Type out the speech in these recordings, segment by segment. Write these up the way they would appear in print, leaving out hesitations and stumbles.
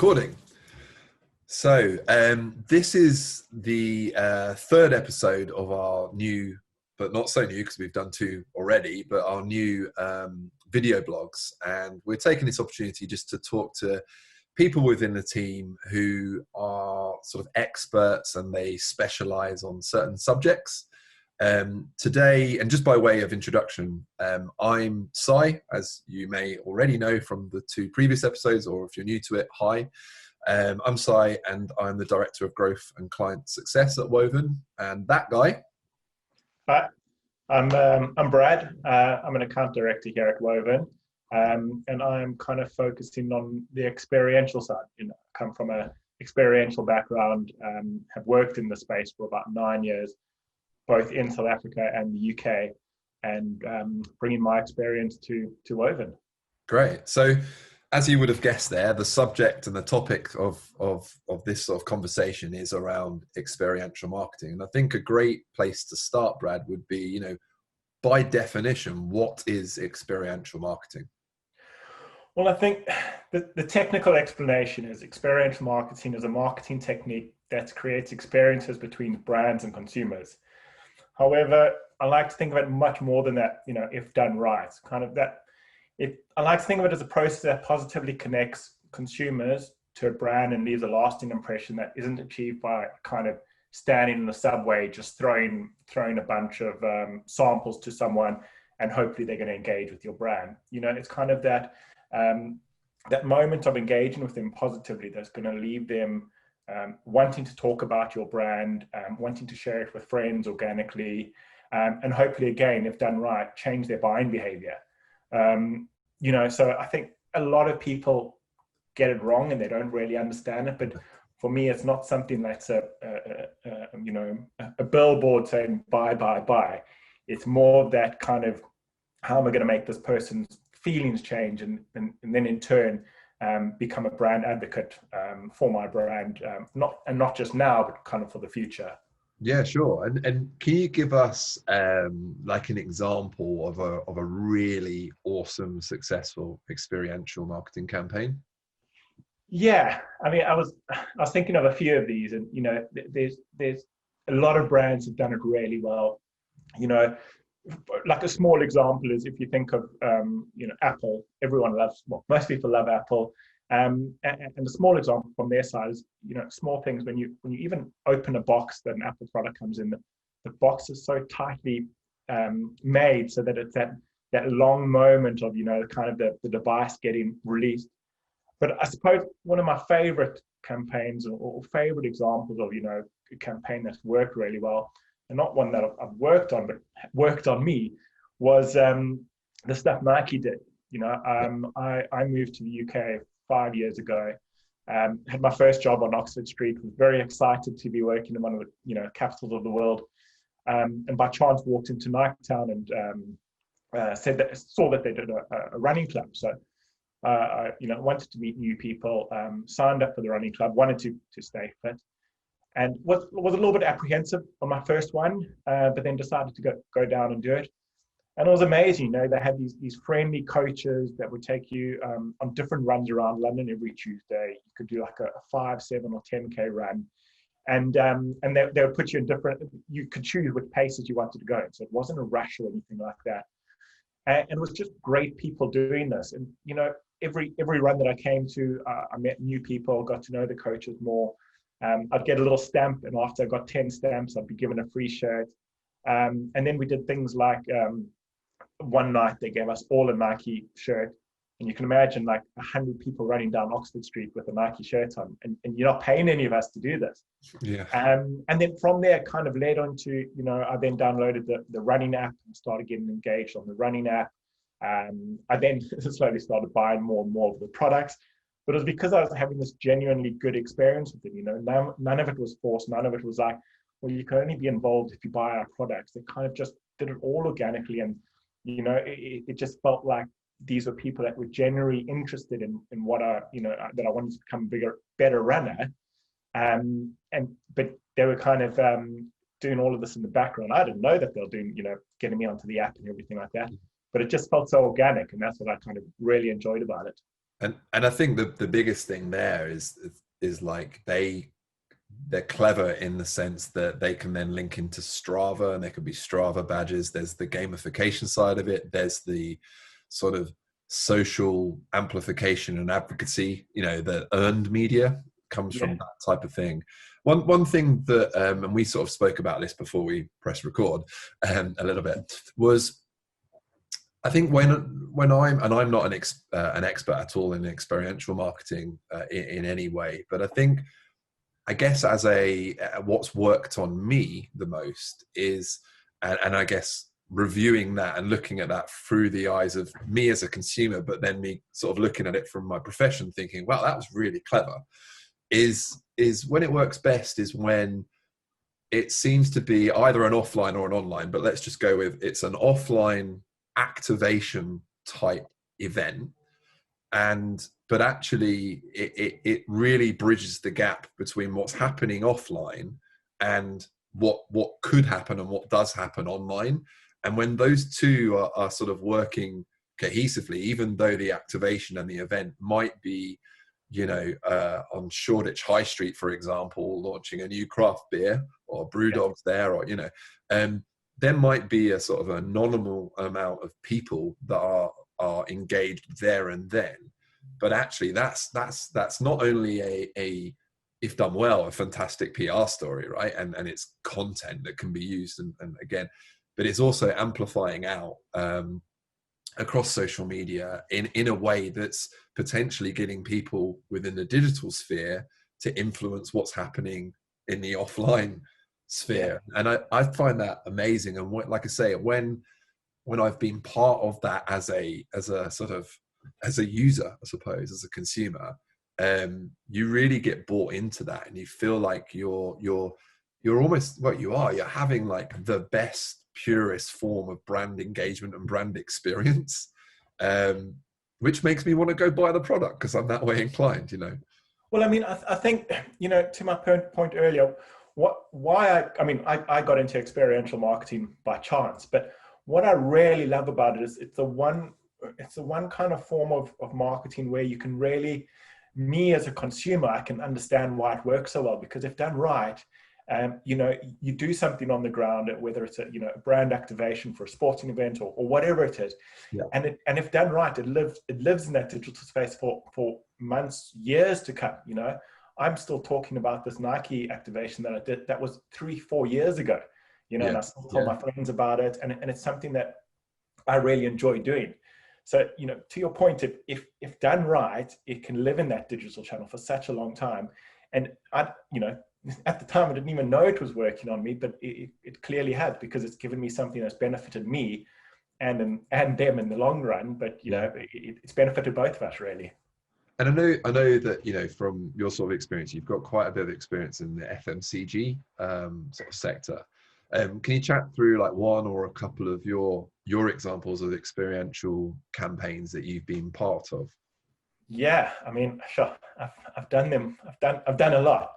recording. So this is the third episode of our new, but not so new because we've done two already, but our new video blogs. And we're taking this opportunity just to talk to people within the team who are sort of experts and they specialize on certain subjects. Today, and just by way of introduction, I'm Sai, as you may already know from the two previous episodes, or if you're new to it, hi. I'm Sai, and I'm the Director of Growth and Client Success at Woven. And that guy. Hi, I'm Brad. I'm an account director here at Woven, and I'm kind of focusing on the experiential side. I come from an experiential background, have worked in the space for about 9 years, both in South Africa and the UK, and bringing my experience to Woven. Great. So, as you would have guessed there, the subject and the topic of this sort of conversation is around experiential marketing. And I think a great place to start, Brad, would be, by definition, what is experiential marketing? Well, I think the technical explanation is experiential marketing is a marketing technique that creates experiences between brands and consumers. However, I like to think of it much more than that, if done right. I like to think of it as a process that positively connects consumers to a brand and leaves a lasting impression that isn't achieved by kind of standing in the subway, just throwing a bunch of samples to someone and hopefully they're going to engage with your brand. It's kind of that moment of engaging with them positively that's going to leave them wanting to talk about your brand, wanting to share it with friends organically, and hopefully, again, if done right, change their buying behavior. So I think a lot of people get it wrong and they don't really understand it. But for me, it's not something that's a billboard saying buy, buy, buy. It's more of that kind of, how am I going to make this person's feelings change and then in turn become a brand advocate for my brand, not just now, but kind of for the future. Yeah, sure. And can you give us like an example of a really awesome, successful experiential marketing campaign? Yeah, I mean, I was thinking of a few of these, and there's a lot of brands have done it really well. Like a small example is if you think of Apple. Everyone loves, well, most people love Apple. And the small example from their side is, small things when you even open a box that an Apple product comes in, the box is so tightly made so that it's that long moment of, kind of the device getting released. But I suppose one of my favorite campaigns or favorite examples of, a campaign that's worked really well, and not one that I've worked on, but worked on me, was the stuff Nike did. I moved to the UK 5 years ago, had my first job on Oxford Street, was very excited to be working in one of the capitals of the world, and by chance walked into Nike Town and saw that they did a running club. So I wanted to meet new people, signed up for the running club, wanted to stay fit, and was a little bit apprehensive on my first one, but then decided to go down and do it. And it was amazing. They had these friendly coaches that would take you on different runs around London every Tuesday. You could do like a 5, 7, or 10K run. And they would put you in different, you could choose which paces you wanted to go in. So it wasn't a rush or anything like that. And it was just great people doing this. And, every run that I came to, I met new people, got to know the coaches more. I'd get a little stamp, and after I got 10 stamps, I'd be given a free shirt. And then we did things like, one night they gave us all a Nike shirt, and you can imagine like 100 people running down Oxford Street with a Nike shirt on, and you're not paying any of us to do this. Yeah. And then from there it kind of led on to, I then downloaded the running app and started getting engaged on the running app. I then slowly started buying more and more of the products, but it was because I was having this genuinely good experience with it. None of it was forced. None of it was like, well, you can only be involved if you buy our products. They kind of just did it all organically, and it just felt like these were people that were genuinely interested in what that I wanted to become a better runner. But they were kind of doing all of this in the background. I didn't know that they were doing, getting me onto the app and everything like that. But it just felt so organic, and that's what I kind of really enjoyed about it. And I think the biggest thing there is like they're clever in the sense that they can then link into Strava, and there could be Strava badges. There's the gamification side of it. There's the sort of social amplification and advocacy, the earned media comes from Yeah. that type of thing. One thing that, and we sort of spoke about this before we press record a little bit, was I think when I'm not an expert at all in experiential marketing in any way, but I guess as what's worked on me the most is, and I guess reviewing that and looking at that through the eyes of me as a consumer, but then me sort of looking at it from my profession, thinking, wow, that was really clever. Is when it works best is when it seems to be either an offline or an online, but let's just go with it's an offline activation type event, but actually it really bridges the gap between what's happening offline and what could happen and what does happen online. And when those two are sort of working cohesively, even though the activation and the event might be on Shoreditch High Street, for example, launching a new craft beer, or Brewdog's there, or there might be a sort of a nominal amount of people that are engaged there and then, but actually that's not only a if done well a fantastic PR story, right, and it's content that can be used and again, but it's also amplifying out across social media in a way that's potentially getting people within the digital sphere to influence what's happening in the offline sphere. Yeah. And I find that amazing. And like I say, when I've been part of that as a sort of as a user, I suppose, as a consumer, you really get bought into that, and you feel like you're almost you're having like the best, purest form of brand engagement and brand experience, which makes me want to go buy the product because I'm that way inclined. Well, I mean, I think, to my point earlier, I got into experiential marketing by chance, but what I really love about it is it's the one kind of form of marketing where you can really, me as a consumer, I can understand why it works so well, because if done right, you do something on the ground, whether it's a brand activation for a sporting event or whatever it is, yeah. and if done right, it lives in that digital space for months, years to come. I'm still talking about this Nike activation that I did that was 3-4 years ago, Yeah. and I still tell my friends about it, and it's something that I really enjoy doing. So, to your point, if done right, it can live in that digital channel for such a long time. And at the time, I didn't even know it was working on me, but it clearly has, because it's given me something that's benefited me and them in the long run. But it's benefited both of us, really. And I know that from your sort of experience, you've got quite a bit of experience in the FMCG sort of sector. Can you chat through like one or a couple of your examples of experiential campaigns that you've been part of? Yeah, I mean, sure. I've done them. I've done a lot.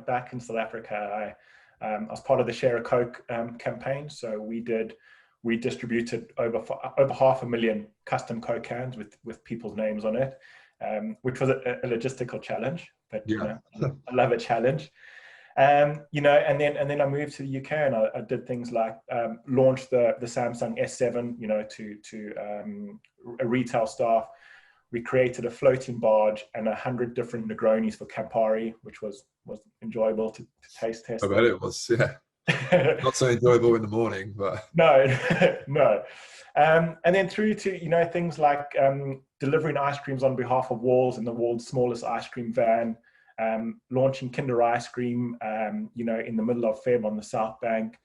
Back in South Africa, I was part of the Share a Coke campaign. So we distributed over 500,000 custom Coke cans with people's names on it, which was a logistical challenge. But I love a challenge. And then I moved to the UK, and I did things like launch the Samsung S7, to a retail staff. We created a floating barge and 100 different Negronis for Campari, which was enjoyable to taste test. I bet it was, yeah. Not so enjoyable in the morning, but no. And then through to things like delivering ice creams on behalf of Walls in the world's smallest ice cream van, launching Kinder ice cream, in the middle of Feb on the South Bank,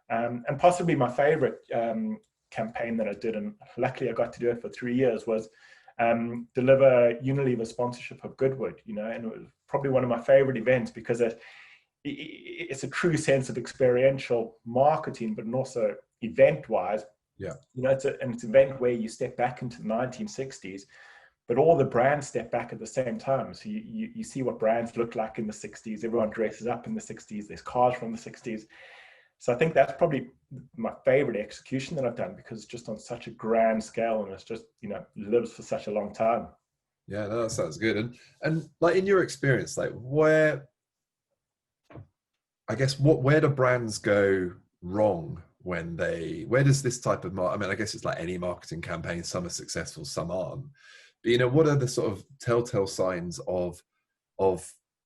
and possibly my favorite campaign that I did, and luckily I got to do it for 3 years, was deliver Unilever sponsorship of Goodwood, and it was probably one of my favorite events because it's a true sense of experiential marketing, but also event-wise. Yeah. It's an event where you step back into the 1960s, but all the brands step back at the same time. So you see what brands look like in the 60s. Everyone dresses up in the 60s. There's cars from the 60s. So I think that's probably my favorite execution that I've done, because it's just on such a grand scale, and it's just, lives for such a long time. Yeah, no, that sounds good. And like in your experience, like where, I guess, where do brands go wrong when where does this type of I mean, I guess it's like any marketing campaign, some are successful, some aren't. But what are the sort of telltale signs of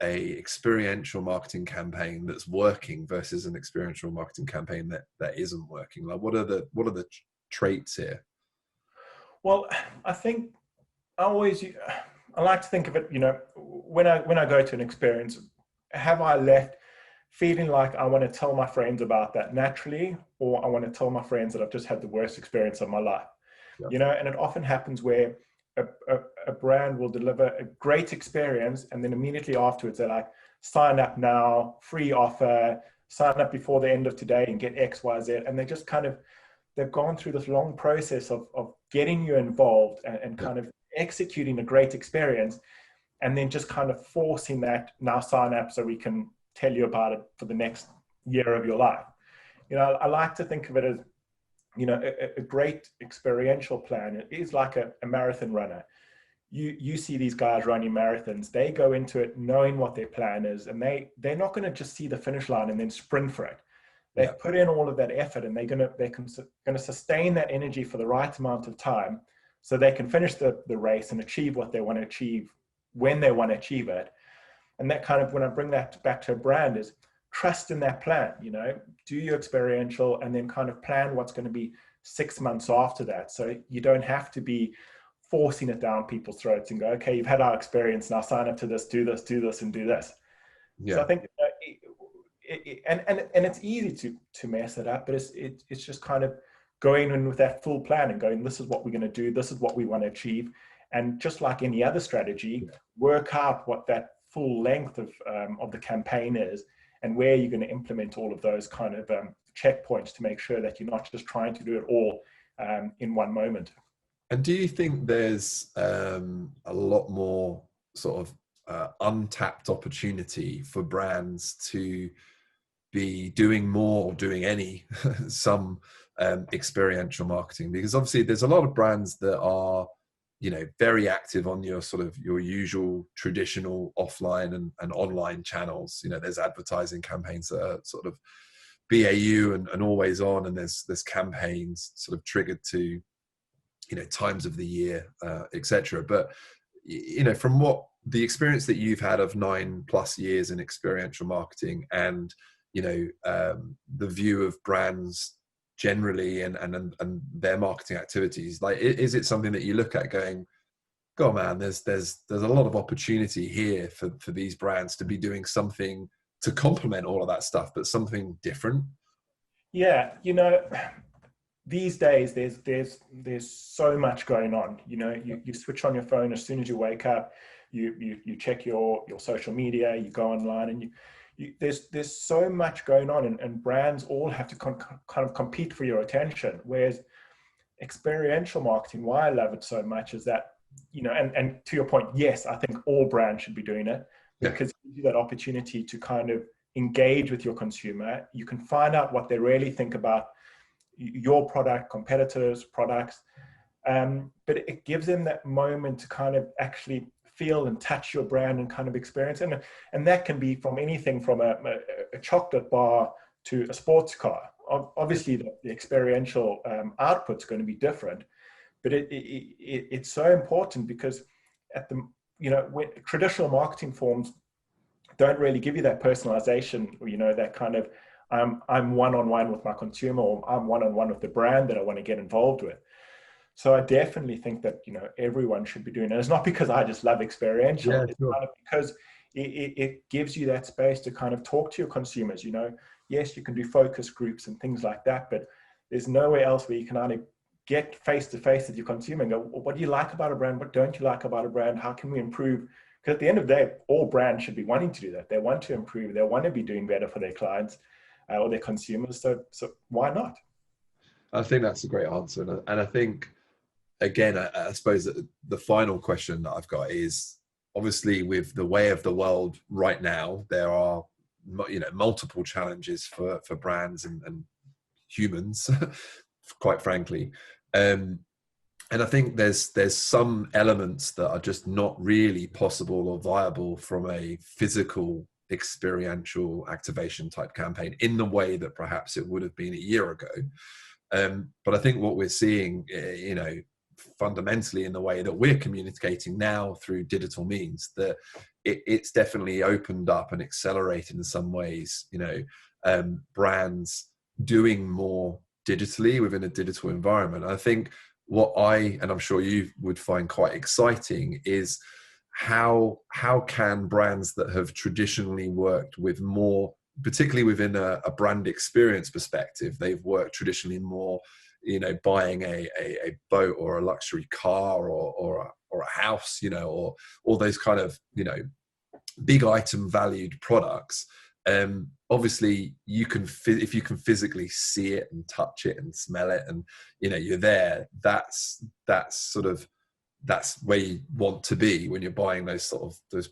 a experiential marketing campaign that's working versus an experiential marketing campaign that isn't working? Like what are the traits here? Well, I think I always I like to think of it, when I go to an experience, have I left feeling like I want to tell my friends about that naturally, or I want to tell my friends that I've just had the worst experience of my life? Yeah. And it often happens where a, a, a brand will deliver a great experience, and then immediately afterwards they're like, sign up now, free offer, sign up before the end of today and get XYZ. And they just kind of, they've gone through this long process of getting you involved and Yeah. kind of executing a great experience, and then just kind of forcing that, now sign up so we can tell you about it for the next year of your life. I like to think of it as, a great experiential plan. It is like a marathon runner. You see these guys running marathons, they go into it knowing what their plan is, and they're not going to just see the finish line and then sprint for it. They've put in all of that effort, and they're going to sustain that energy for the right amount of time so they can finish the race and achieve what they want to achieve when they want to achieve it. And that kind of, when I bring that back to a brand, is trust in that plan. Do your experiential and then kind of plan what's going to be 6 months after that, so you don't have to be forcing it down people's throats and go, okay, you've had our experience, now sign up to this, do this, and do this. Yeah. So I think and it's easy to mess it up, but it's just kind of going in with that full plan and going, this is what we're going to do, this is what we want to achieve. And just like any other strategy, work out what that full length of the campaign is, and where you're going to implement all of those kind of checkpoints to make sure that you're not just trying to do it all in one moment. And do you think there's a lot more sort of untapped opportunity for brands to be doing more or doing any some experiential marketing? Because obviously there's a lot of brands that are very active on your sort of your usual traditional offline and online channels. There's advertising campaigns that are sort of BAU and always on, and there's campaigns sort of triggered to times of the year, etc. But from what the experience that you've had of 9+ years in experiential marketing, and the view of brands generally and their marketing activities, like, is it something that you look at going, God, man, there's a lot of opportunity here for these brands to be doing something to complement all of that stuff, but something different? Yeah, these days there's so much going on. You switch on your phone as soon as you wake up, you check your social media, you go online, and there's so much going on, and brands all have to kind of compete for your attention. Whereas experiential marketing, why I love it so much is that, and to your point, yes, I think all brands should be doing it, because it gives you that opportunity to kind of engage with your consumer. You can find out what they really think about your product, competitors' products, but it gives them that moment to kind of actually feel and touch your brand and kind of experience. And that can be from anything from a chocolate bar to a sports car. Obviously, the experiential output's going to be different, but it's so important, because at the when traditional marketing forms don't really give you that personalization, or that kind of I'm one-on-one with my consumer, or I'm one-on-one with the brand that I want to get involved with. So I definitely think that everyone should be doing it. It's not because I just love experiential. Yeah, it's sure. kind of because it gives you that space to kind of talk to your consumers. Yes, you can do focus groups and things like that, but there's nowhere else where you can either get face to face with your consumer and go, well, what do you like about a brand? What don't you like about a brand? How can we improve? Because at the end of the day, all brands should be wanting to do that. They want to improve. They want to be doing better for their clients or their consumers. So why not? I think that's a great answer. And I think, again, I suppose that the final question that I've got is, obviously with the way of the world right now, there are multiple challenges for brands and humans, quite frankly. And I think there's some elements that are just not really possible or viable from a physical experiential activation type campaign in the way that perhaps it would have been a year ago. But I think what we're seeing, fundamentally in the way that we're communicating now through digital means, that it's definitely opened up and accelerated in some ways, brands doing more digitally within a digital environment. I think what and I'm sure you would find quite exciting, is how can brands that have traditionally worked with more, particularly within a brand experience perspective, they've worked traditionally more, buying a boat or a luxury car or a house, or all those kind of, big item valued products. Obviously you can if you can physically see it and touch it and smell it, and you're there, that's where you want to be when you're buying those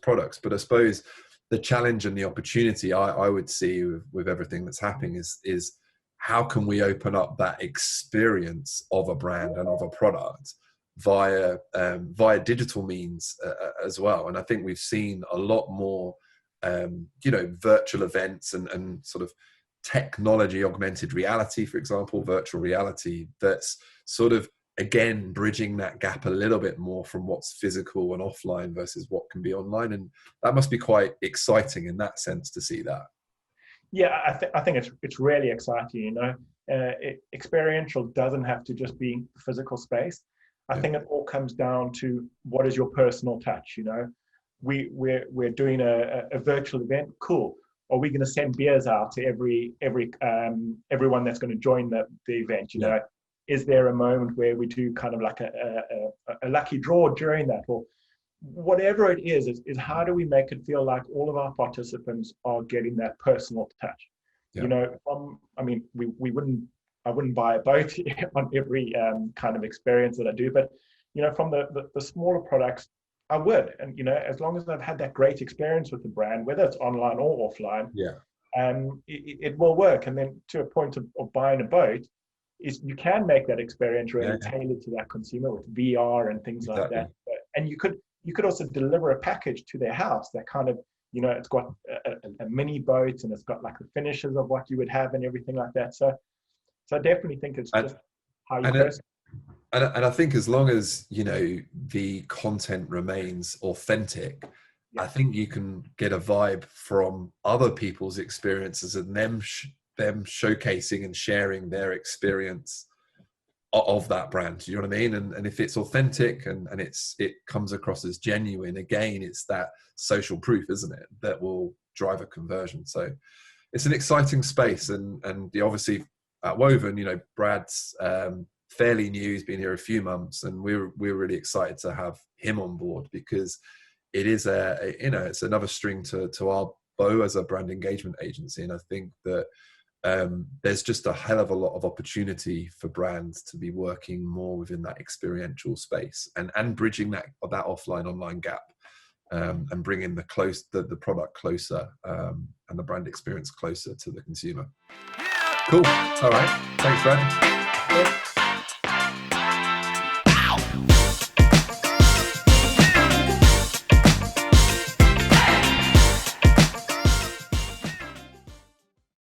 products. But I suppose the challenge and the opportunity I would see with everything that's happening is how can we open up that experience of a brand and of a product via digital means as well. And I think we've seen a lot more virtual events and sort of technology augmented reality, for example, virtual reality, that's sort of again bridging that gap a little bit more from what's physical and offline versus what can be online. And that must be quite exciting in that sense to see that. Yeah, I think it's really exciting. Experiential doesn't have to just be physical space. I think it all comes down to what is your personal touch. We're doing a virtual event. Cool. Are we going to send beers out to everyone that's going to join the event? Is there a moment where we do kind of like a lucky draw during that, or whatever it is how do we make it feel like all of our participants are getting that personal touch? I wouldn't buy a boat on every kind of experience that I do, but from the smaller products, I would. And as long as I've had that great experience with the brand, whether it's online or offline, it will work. And then to a point of buying a boat, is you can make that experience really tailored to that consumer with VR and things like that. And you could also deliver a package to their house that kind of, it's got a mini boat, and it's got like the finishes of what you would have and everything like that. So I definitely think it's just how you post. And I think as long as, the content remains authentic, I think you can get a vibe from other people's experiences and them showcasing and sharing their experience of that brand. Do you know what I mean? And if it's authentic and it comes across as genuine, again, it's that social proof, isn't it, that will drive a conversion. So it's an exciting space. And obviously at Woven, Brad's fairly new. He's been here a few months, and we're really excited to have him on board, because it is it's another string to our bow as a brand engagement agency. And I think that there's just a hell of a lot of opportunity for brands to be working more within that experiential space and bridging that offline online gap, and bringing the product closer, and the brand experience closer to the consumer. Cool. All right. Thanks, Brad.